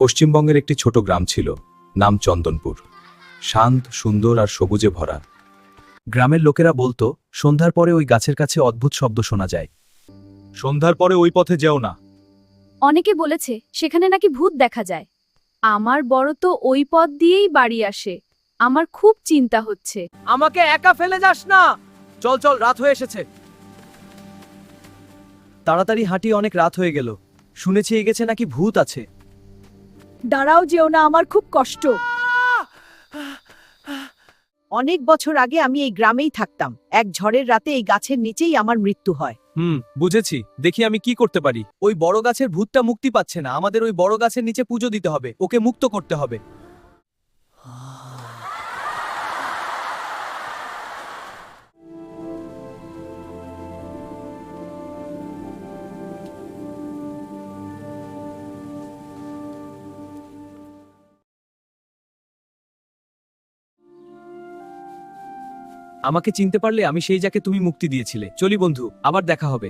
পশ্চিমবঙ্গের একটি ছোট গ্রাম ছিল, নাম চন্দনপুর। শান্ত, সুন্দর আর সবুজে ভরা। গ্রামের লোকেরা বলতো, সন্ধ্যার পরে ওই গাছের কাছে অদ্ভুত শব্দ শোনা যায়। সন্ধ্যার পরে ওই পথে যেও না। অনেকে বলেছে সেখানে নাকি ভূত দেখা যায়। আমার বড় তো ওই পথ দিয়েই বাড়ি আসে। আমার খুব চিন্তা হচ্ছে। আমাকে একা ফেলে যাস না। চল চল, রাত হয়ে এসেছে। তাড়াতাড়ি হাঁটি, অনেক রাত হয়ে গেল। শুনেছি এই গেছে নাকি ভূত আছে। দাঁড়াও, যেও না, আমার খুব কষ্ট। অনেক বছর আগে আমি এই গ্রামেই থাকতাম। এক ঝড়ের রাতে এই গাছের নিচেই আমার মৃত্যু হয়। বুঝেছি। দেখি আমি কি করতে পারি। ওই বড় গাছের ভূতটা মুক্তি পাচ্ছে না, আমাদের ওই বড় গাছের নিচে পুজো দিতে হবে, ওকে মুক্ত করতে হবে। আমাকে চিনতে পারলে আমি সেই যাকে তুমি মুক্তি দিয়েছিলে। চলি বন্ধু, আবার দেখা হবে।